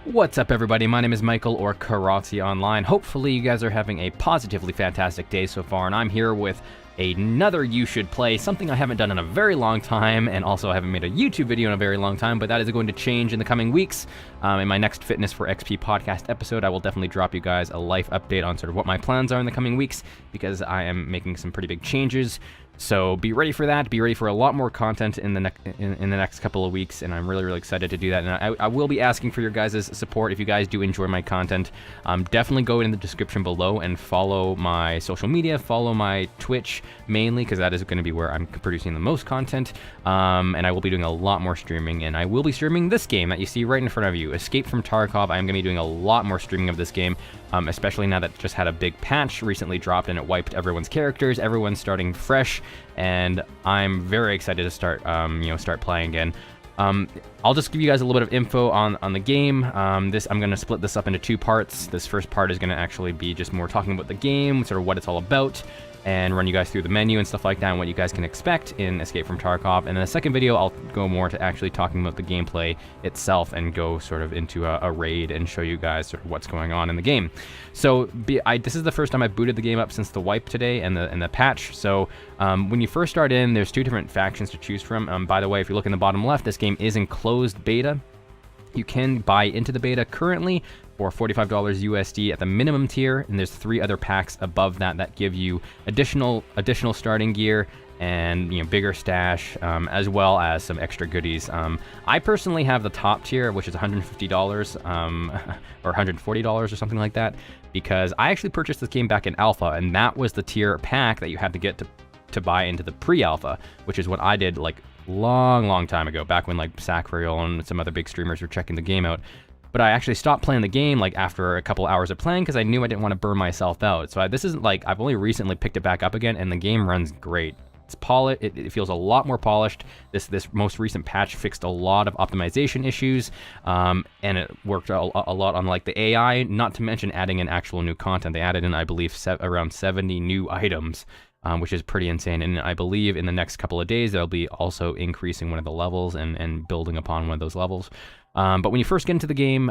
What's up, everybody? My name is Michael, or Kiratze online. Hopefully you guys are having a positively fantastic day so far, and I'm here with another You Should Play, something I haven't done in a very long time, and also I haven't made a YouTube video in a very long time, but that is going to change in the coming weeks. In my next Fitness for XP podcast episode, I will definitely drop you guys a life update on sort of what my plans are in the coming weeks, because I am making some pretty big changes. So be ready for that. Be ready for a lot more content in the next couple of weeks, and I'm really excited to do that. And I will be asking for your guys' support if you guys do enjoy my content. Definitely go in the description below and follow my social media, follow my Twitch mainly, because that is going to be where I'm producing the most content. And I will be doing a lot more streaming, and I will be streaming this game that you see right in front of you, Escape from Tarkov. I am going to be doing a lot more streaming of this game, especially now that it just had a big patch recently dropped and it wiped everyone's characters. Everyone's starting fresh, and I'm very excited to start playing again. I'll just give you guys a little bit of info on the game. I'm going to split this up into two parts. This first part is going to actually be just more talking about the game, sort of what it's all about, and run you guys through the menu and stuff like that, and what you guys can expect in Escape from Tarkov. And then the second video, I'll go more to actually talking about the gameplay itself and go sort of into a raid and show you guys sort of what's going on in the game. So this is the first time I've booted the game up since the wipe today and the patch. So when you first start in, there's two different factions to choose from. By the way, if you look in the bottom left, this game is in closed beta. You can buy into the beta currently for $45 USD at the minimum tier, and there's 3 other packs above that give you additional starting gear and bigger stash, as well as some extra goodies. I personally have the top tier, which is $150 or $140 or something like that, because I actually purchased this game back in alpha, and that was the tier pack that you had to get to buy into the pre-alpha, which is what I did like long time ago, back when like Sacriel and some other big streamers were checking the game out. But I actually stopped playing the game like after a couple hours of playing, because I knew I didn't want to burn myself out. So this isn't like, I've only recently picked it back up again, and the game runs great. It's polished. It feels a lot more polished. This most recent patch fixed a lot of optimization issues, and it worked a lot on like the AI, not to mention adding in actual new content. They added in, I believe, around 70 new items, which is pretty insane. And I believe in the next couple of days, they'll be also increasing one of the levels and building upon one of those levels. But when you first get into the game,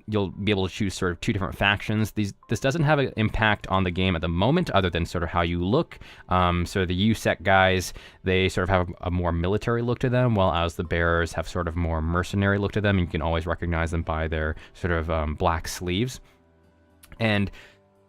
you'll be able to choose sort of 2 different factions. This doesn't have an impact on the game at the moment, other than sort of how you look. So the USEC guys, they sort of have a more military look to them, while as the bearers have sort of more mercenary look to them. You can always recognize them by their sort of black sleeves. And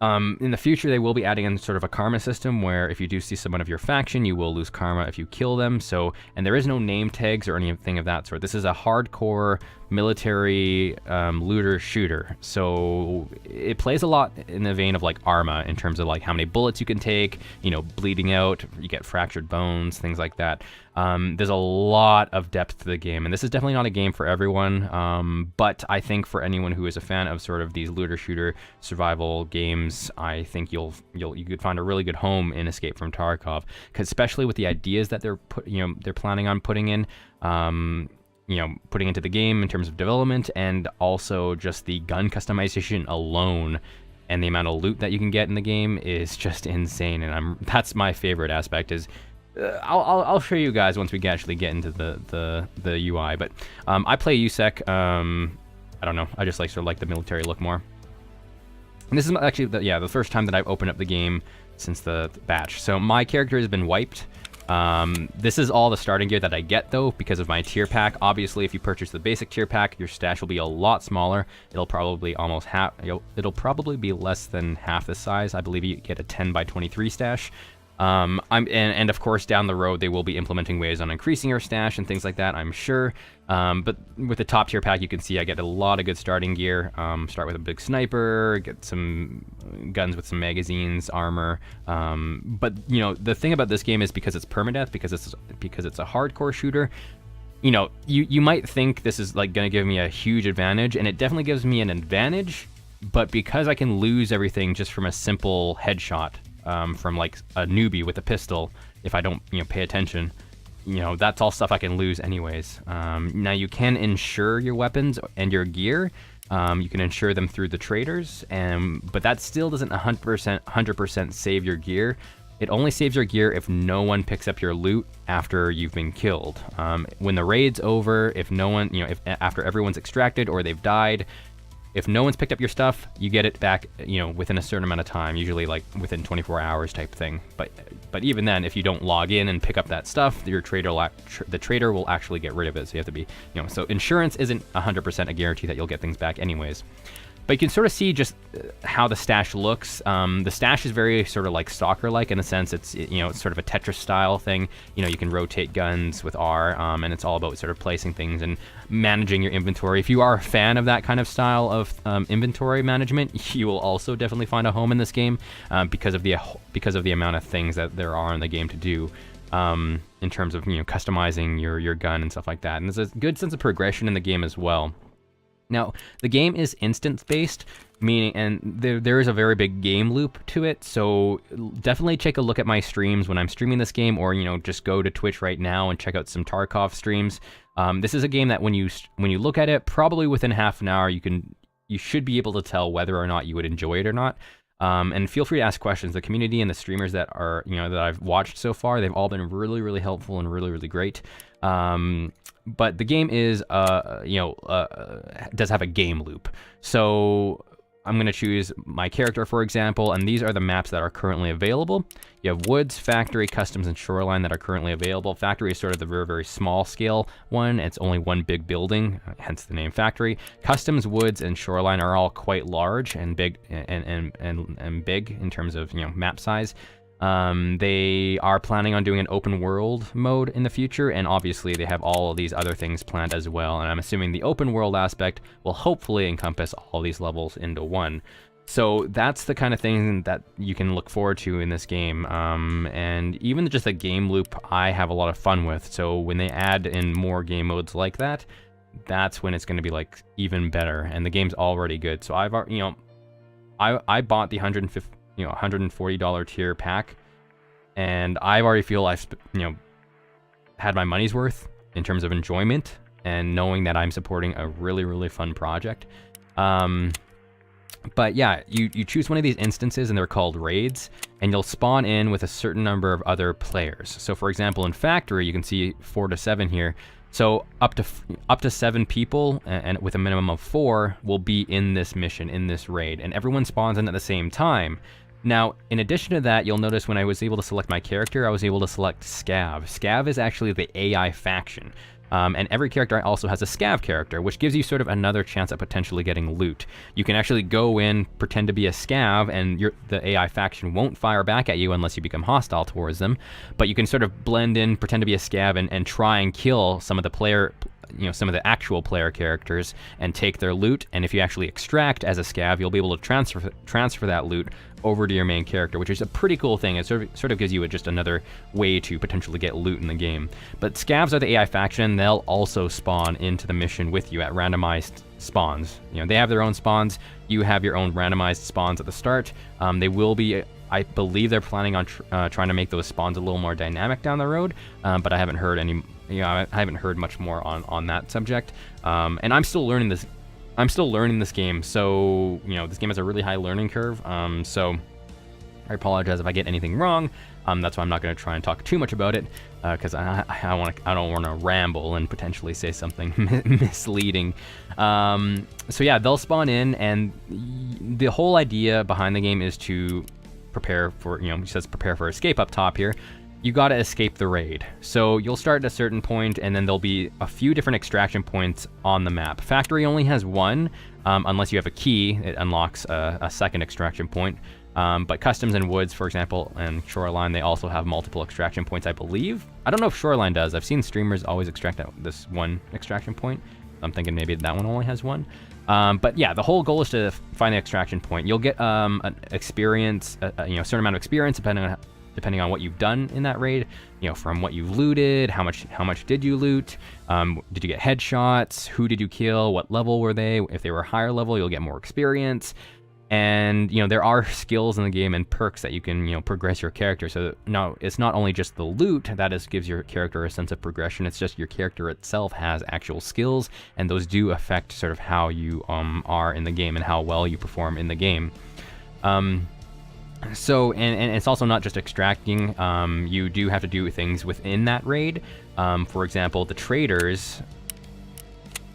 in the future, they will be adding in sort of a karma system, where if you do see someone of your faction, you will lose karma if you kill them. So, and there is no name tags or anything of that sort. This is a hardcore military looter shooter. So it plays a lot in the vein of like Arma, in terms of like how many bullets you can take, bleeding out, you get fractured bones, things like that. There's a lot of depth to the game, and this is definitely not a game for everyone, but I think for anyone who is a fan of sort of these looter shooter survival games, I think you could find a really good home in Escape from Tarkov, because especially with the ideas that they're planning on putting in, putting into the game in terms of development, and also just the gun customization alone. And the amount of loot that you can get in the game is just insane, and that's my favorite aspect. Is I'll show you guys once we actually get into the UI. But I play USEC. I don't know. I just like the military look more. And this is actually the first time that I've opened up the game since the batch. So my character has been wiped. This is all the starting gear that I get, though, because of my tier pack. Obviously, if you purchase the basic tier pack, your stash will be a lot smaller. It'll probably it'll probably be less than half the size. I believe you get a 10 by 23 stash. And of course, down the road, they will be implementing ways on increasing your stash and things like that, I'm sure. But with the top tier pack, you can see I get a lot of good starting gear. Start with a big sniper, get some guns with some magazines, armor. But the thing about this game is, because it's permadeath, because it's a hardcore shooter, you might think this is like going to give me a huge advantage, and it definitely gives me an advantage. But because I can lose everything just from a simple headshot, from like a newbie with a pistol, if I don't pay attention, that's all stuff I can lose anyways. Now you can insure your weapons and your gear. You can insure them through the traders, but that still doesn't 100% save your gear. it only saves your gear if no one picks up your loot after you've been killed. When the raid's over, if no one, if after everyone's extracted or they've died, if no one's picked up your stuff, you get it back, within a certain amount of time, usually like within 24 hours type thing. But even then, if you don't log in and pick up that stuff, your the trader will actually get rid of it. So you have to be, so insurance isn't 100% a guarantee that you'll get things back anyways. But you can sort of see just how the stash looks. The stash is very sort of like stalker-like in a sense. It's it's sort of a Tetris style thing. You can rotate guns with R, and it's all about sort of placing things and managing your inventory. If you are a fan of that kind of style of inventory management, you will also definitely find a home in this game because of the amount of things that there are in the game to do. In terms of customizing your gun and stuff like that. And there's a good sense of progression in the game as well. Now, the game is instance-based, meaning, and there is a very big game loop to it, so definitely take a look at my streams when I'm streaming this game, or, just go to Twitch right now and check out some Tarkov streams. This is a game that when you look at it, probably within half an hour, you should be able to tell whether or not you would enjoy it or not. And feel free to ask questions. The community and the streamers that are, that I've watched so far, they've all been really, really helpful and really, really great. But the game is, does have a game loop. So I'm going to choose my character, for example, and these are the maps that are currently available. You have Woods, Factory, Customs, and Shoreline that are currently available. Factory is sort of the very, very small scale one. It's only one big building, hence the name Factory. Customs, Woods, and Shoreline are all quite large and big and big in terms of map size. They are planning on doing an open world mode in the future, and obviously they have all of these other things planned as well, and I'm assuming the open world aspect will hopefully encompass all these levels into one. So that's the kind of thing that you can look forward to in this game, and even just a game loop I have a lot of fun with. So when they add in more game modes like that, that's when it's going to be like even better, and the game's already good. So I've I bought the $140 tier pack, and I already feel I've had my money's worth in terms of enjoyment and knowing that I'm supporting a really, really fun project. But yeah, you choose one of these instances, and they're called raids, and you'll spawn in with a certain number of other players. So for example, in Factory, you can see 4 to 7 here. So up to 7 people, and with a minimum of 4, will be in this mission, in this raid, and everyone spawns in at the same time. Now, in addition to that, you'll notice when I was able to select my character, I was able to select Scav. Scav is actually the AI faction. And every character also has a Scav character, which gives you sort of another chance at potentially getting loot. You can actually go in, pretend to be a Scav, and the AI faction won't fire back at you unless you become hostile towards them. But you can sort of blend in, pretend to be a Scav, and try and kill some of the actual player characters and take their loot. And if you actually extract as a Scav, you'll be able to transfer that loot over to your main character, which is a pretty cool thing. It sort of gives you just another way to potentially get loot in the game. But Scavs are the AI faction. They'll also spawn into the mission with you at randomized spawns. They have their own spawns. You have your own randomized spawns at the start. They will be, I believe they're planning on trying to make those spawns a little more dynamic down the road, but I haven't heard I haven't heard much more on that subject. And I'm still learning this. I'm still learning this game, so this game has a really high learning curve. So I apologize if I get anything wrong. That's why I'm not going to try and talk too much about it, because I don't want to ramble and potentially say something misleading. So yeah, they'll spawn in, and the whole idea behind the game is to prepare for, it says prepare for escape up top here. You gotta escape the raid. So you'll start at a certain point, and then there'll be a few different extraction points on the map. Factory only has one, unless you have a key, it unlocks a second extraction point. But Customs and Woods, for example, and Shoreline, they also have multiple extraction points, I believe. I don't know if Shoreline does. I've seen streamers always extract at this one extraction point. I'm thinking maybe that one only has one. But yeah, the whole goal is to find the extraction point. You'll get an experience, a certain amount of experience depending on what you've done in that raid, from what you've looted, how much did you loot, did you get headshots, who did you kill, what level were they. If they were higher level, you'll get more experience. And there are skills in the game and perks that you can progress your character. So no, it's not only just the loot that gives your character a sense of progression. It's just your character itself has actual skills, and those do affect sort of how you are in the game and how well you perform in the game. So, and it's also not just extracting. You do have to do things within that raid. For example, the traders,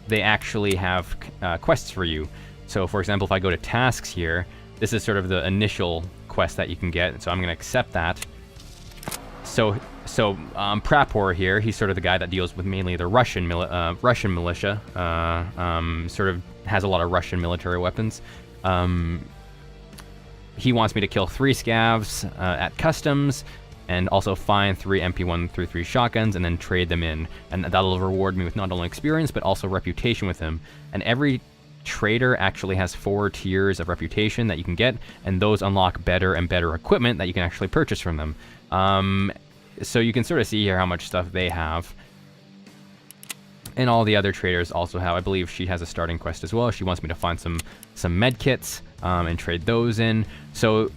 they actually have quests for you. So, for example, if I go to tasks here, this is sort of the initial quest that you can get. So I'm going to accept that. So Prapor here, he's sort of the guy that deals with mainly the Russian militia. Sort of has a lot of Russian military weapons. He wants me to kill 3 scavs at customs, and also find 3 MP133 shotguns and then trade them in. And that'll reward me with not only experience, but also reputation with him. And every trader actually has 4 tiers of reputation that you can get, and those unlock better and better equipment that you can actually purchase from them. So you can sort of see here how much stuff they have. And all the other traders also have. I believe she has a starting quest as well. She wants me to find some med kits and trade those in. So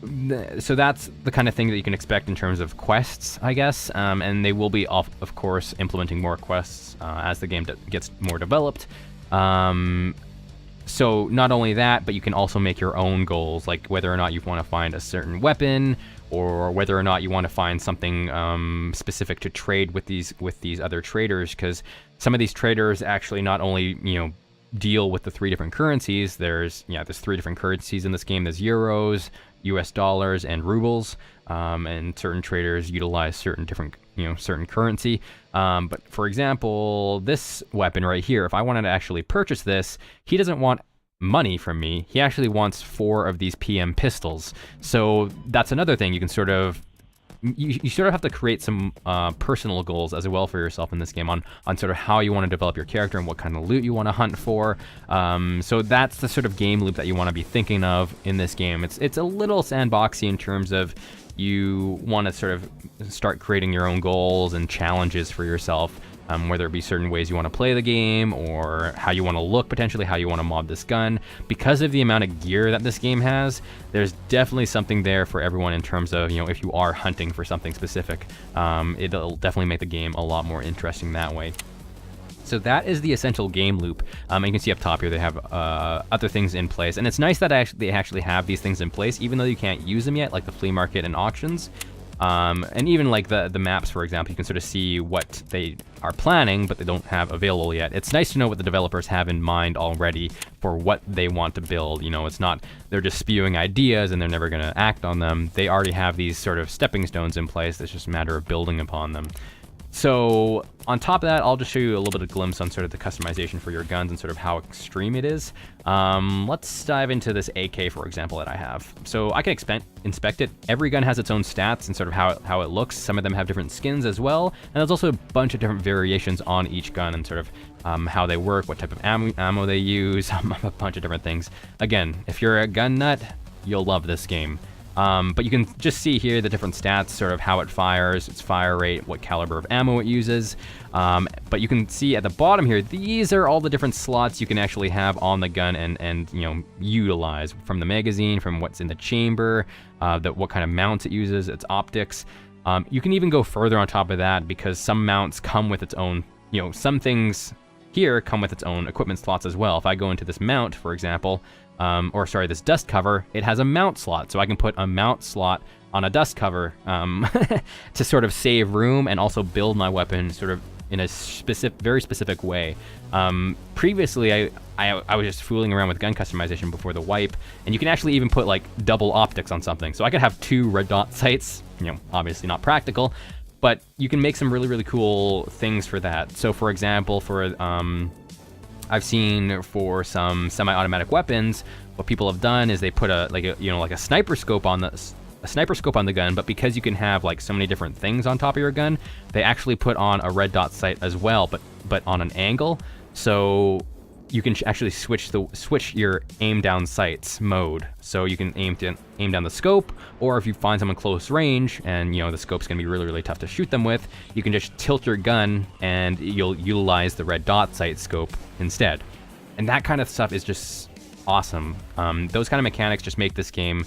that's the kind of thing that you can expect in terms of quests, I guess. And they will be, of course, implementing more quests as the game gets more developed. So not only that, but you can also make your own goals, like whether or not you want to find a certain weapon, or whether or not you want to find something specific to trade with these other traders, because some of these traders actually not only deal with the 3 different currencies. There's 3 different currencies in this game. There's euros, US dollars, and rubles, and certain traders utilize certain different certain currency. But for example, this weapon right here, if I wanted to actually purchase this, he doesn't want money from me. He actually wants 4 of these PM pistols. So that's another thing. You can sort of you sort of have to create some personal goals as well for yourself in this game on sort of how you want to develop your character and what kind of loot you want to hunt for. So that's the sort of game loop that you want to be thinking of in this game. It's a little sandboxy in terms of you want to sort of start creating your own goals and challenges for yourself, whether it be certain ways you want to play the game or how you want to look, potentially how you want to mod this gun. Because of the amount of gear that this game has, there's definitely something there for everyone in terms of, if you are hunting for something specific. It'll definitely make the game a lot more interesting that way. So that is the essential game loop. And you can see up top here they have other things in place, and it's nice that they actually have these things in place, even though you can't use them yet, like the flea market and auctions. And even like the maps, for example, you can sort of see what they are planning, but they don't have available yet. It's nice to know what the developers have in mind already for what they want to build. It's not they're just spewing ideas and they're never going to act on them. They already have these sort of stepping stones in place. It's just a matter of building upon them. So on top of that, I'll just show you a little bit of a glimpse on sort of the customization for your guns and sort of how extreme it is. Let's dive into this AK, for example, that I have. So I can inspect it. Every gun has its own stats and sort of how it looks. Some of them have different skins as well. And there's also a bunch of different variations on each gun and sort of how they work, what type of ammo they use, a bunch of different things. Again, if you're a gun nut, you'll love this game. But you can just see here the different stats, sort of how it fires, its fire rate, what caliber of ammo it uses. But you can see at the bottom here, these are all the different slots you can actually have on the gun and utilize from the magazine, from what's in the chamber, what kind of mounts it uses, its optics. You can even go further on top of that because some mounts come with its own, some things here come with its own equipment slots as well. If I go into this mount, for example, this dust cover, it has a mount slot, so I can put a mount slot on a dust cover to sort of save room and also build my weapon sort of in a very specific way. Previously, I was just fooling around with gun customization before the wipe, and you can actually even put like double optics on something. So I could have 2 red dot sights, obviously not practical, but you can make some really, really cool things for that. So for example, I've seen for some semi-automatic weapons, what people have done is they put a sniper scope on the gun, but because you can have like so many different things on top of your gun, they actually put on a red dot sight as well, but on an angle, so you can actually switch your aim down sights mode. So you can aim down the scope, or if you find someone close range and the scope's gonna be really, really tough to shoot them with, you can just tilt your gun and you'll utilize the red dot sight scope instead. And that kind of stuff is just awesome. Those kind of mechanics just make this game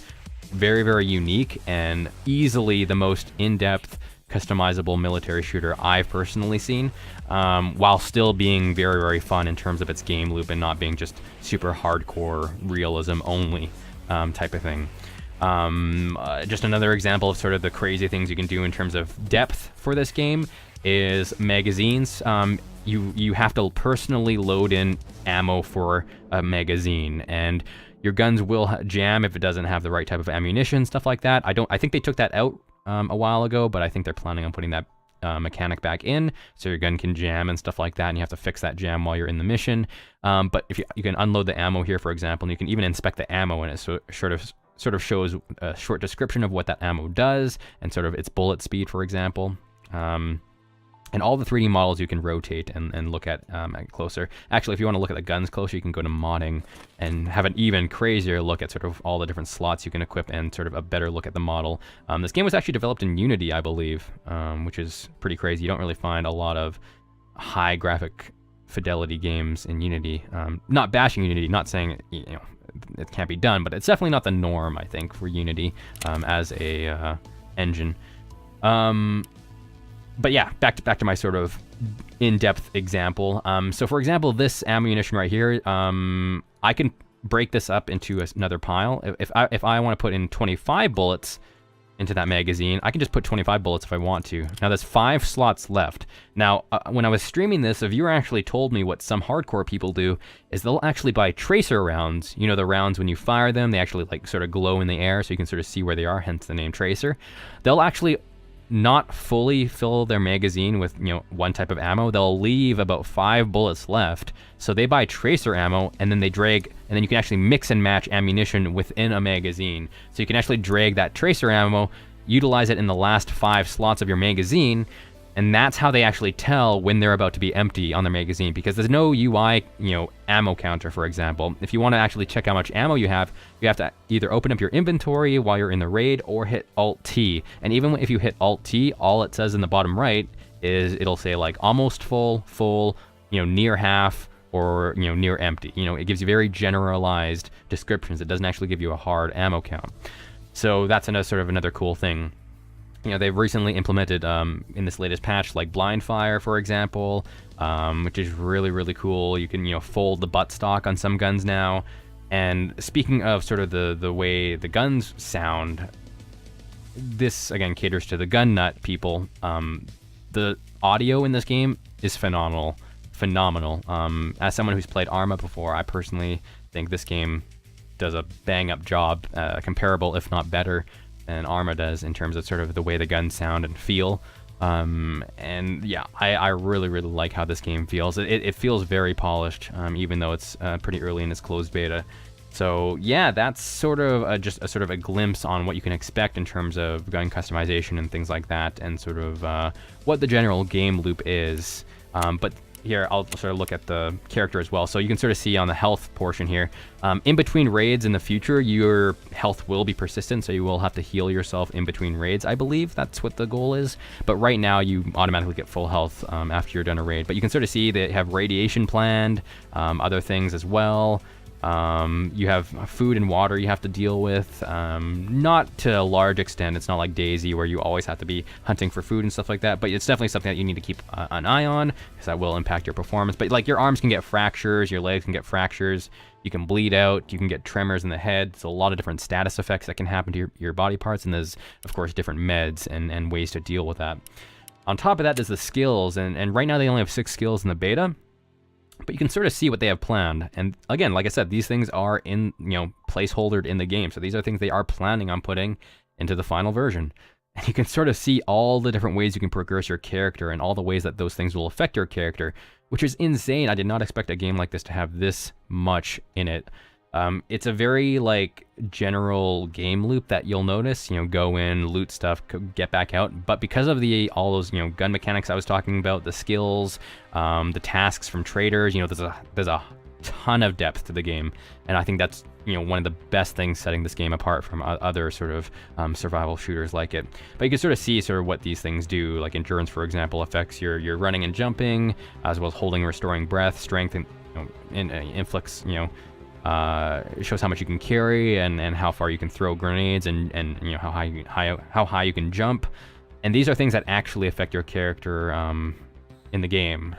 very, very unique and easily the most in-depth customizable military shooter I've personally seen, while still being very, very fun in terms of its game loop and not being just super hardcore realism only type of thing. Just another example of sort of the crazy things you can do in terms of depth for this game is magazines. You have to personally load in ammo for a magazine, and your guns will jam if it doesn't have the right type of ammunition, stuff like that. I think they took that out a while ago, but I think they're planning on putting that mechanic back in, so your gun can jam and stuff like that, and you have to fix that jam while you're in the mission. But if you can unload the ammo here, for example, and you can even inspect the ammo, and it sort of shows a short description of what that ammo does and sort of its bullet speed, for example. And all the 3D models you can rotate and look at closer. Actually, if you want to look at the guns closer, you can go to modding and have an even crazier look at sort of all the different slots you can equip and sort of a better look at the model. This game was actually developed in Unity, I believe, which is pretty crazy. You don't really find a lot of high graphic fidelity games in Unity. Not bashing Unity, not saying it can't be done, but it's definitely not the norm, I think, for Unity as a engine. But yeah, back to my sort of in-depth example. So for example, this ammunition right here, I can break this up into another pile. If I want to put in 25 bullets into that magazine, I can just put 25 bullets if I want to. Now there's 5 slots left. Now, when I was streaming this, a viewer actually told me what some hardcore people do is they'll actually buy tracer rounds. You know, the rounds when you fire them, they actually like sort of glow in the air so you can sort of see where they are, hence the name tracer. They'll actually not fully fill their magazine with, one type of ammo. They'll leave about 5 bullets left. So they buy tracer ammo, and then they drag, and then you can actually mix and match ammunition within a magazine. So you can actually drag that tracer ammo, utilize it in the last 5 slots of your magazine, and that's how they actually tell when they're about to be empty on their magazine, because there's no UI, ammo counter, for example. If you want to actually check how much ammo you have to either open up your inventory while you're in the raid or hit Alt-T. And even if you hit Alt-T, all it says in the bottom right is it'll say like almost full, near half, or, near empty. It gives you very generalized descriptions. It doesn't actually give you a hard ammo count. So that's another cool thing. They've recently implemented in this latest patch, like blind fire, for example, which is really, really cool. You can, fold the buttstock on some guns now. And speaking of sort of the way the guns sound, this, again, caters to the gun nut people. The audio in this game is phenomenal. As someone who's played Arma before, I personally think this game does a bang-up job, comparable, if not better, than Arma does in terms of sort of the way the guns sound and feel. And yeah, I really, really like how this game feels. It feels very polished, even though it's pretty early in its closed beta. So yeah, that's sort of just a glimpse on what you can expect in terms of gun customization and things like that, and sort of what the general game loop is. But here, I'll sort of look at the character as well. So you can sort of see on the health portion here, in between raids in the future, your health will be persistent, so you will have to heal yourself in between raids. I believe that's what the goal is. But right now, you automatically get full health after you're done a raid. But you can sort of see they have radiation planned, other things as well. You have food and water you have to deal with, not to a large extent. It's not like DayZ where you always have to be hunting for food and stuff like that, but it's definitely something that you need to keep an eye on, because that will impact your performance. But like, your arms can get fractures, your legs can get fractures, you can bleed out, you can get tremors in the head. So a lot of different status effects that can happen to your body parts, and there's of course different meds and ways to deal with that. On top of that, there's the skills, and right now they only have 6 skills in the beta. But you can sort of see what they have planned. And again, like I said, these things are in, placeholdered in the game. So these are things they are planning on putting into the final version. And you can sort of see all the different ways you can progress your character and all the ways that those things will affect your character, which is insane. I did not expect a game like this to have this much in it. It's a very general game loop that you'll notice, go in, loot stuff, get back out. But because of all those, gun mechanics I was talking about, the skills, the tasks from traders, there's a ton of depth to the game. And I think that's, one of the best things setting this game apart from other sort of survival shooters like it. But you can sort of see what these things do. Like endurance, for example, affects your running and jumping, as well as holding and restoring breath. Strength and inflicts, it shows how much you can carry and how far you can throw grenades, and how high you can jump. And these are things that actually affect your character in the game.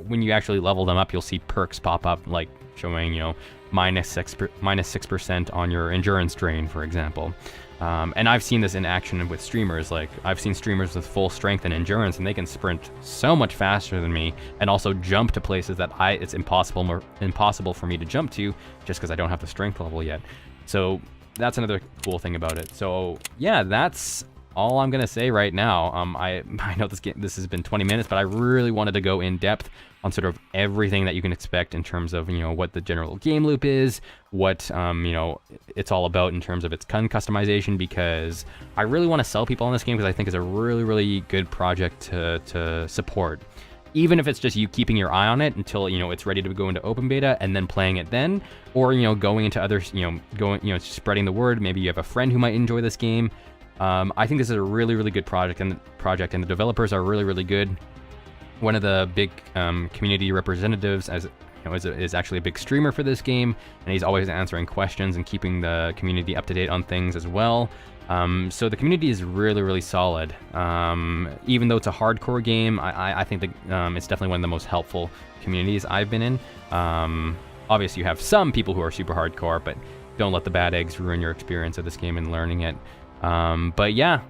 When you actually level them up, you'll see perks pop up, like showing, you know, minus 6% on your endurance drain, for example. And I've seen this in action with streamers. Like, I've seen streamers with full strength and endurance, and they can sprint so much faster than me, and also jump to places that it's impossible for me to jump to, just because I don't have the strength level yet. So that's another cool thing about it. So yeah, that's all I'm gonna say right now. I know this has been 20 minutes, but I really wanted to go in depth on sort of everything that you can expect in terms of, you know, what the general game loop is, what you know, it's all about in terms of its gun customization, because I really want to sell people on this game because I think it's a really good project to support. Even if it's just you keeping your eye on it until, you know, it's ready to go into open beta and then playing it then, or, you know, going into others, you know, spreading the word. Maybe you have a friend who might enjoy this game. I think this is a really good project, and the developers are really good. One of the big community representatives, as you know, is actually a big streamer for this game, and he's always answering questions and keeping the community up to date on things as well. So the community is really solid. Even though it's a hardcore game, I think that it's definitely one of the most helpful communities I've been in. Obviously, you have some people who are super hardcore, but don't let the bad eggs ruin your experience of this game and learning it. But yeah,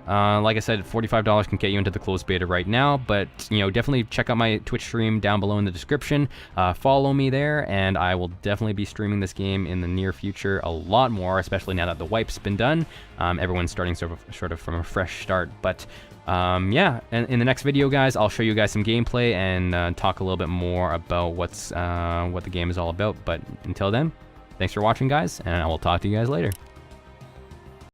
like I said, $45 can get you into the closed beta right now, but, you know, definitely check out my Twitch stream down below in the description. Follow me there, and I will definitely be streaming this game in the near future a lot more, especially now that the wipe's been done. Everyone's starting sort of from a fresh start. But yeah, and in the next video, guys, I'll show you guys some gameplay and talk a little bit more about what the game is all about. But until then, thanks for watching, guys, and I will talk to you guys later.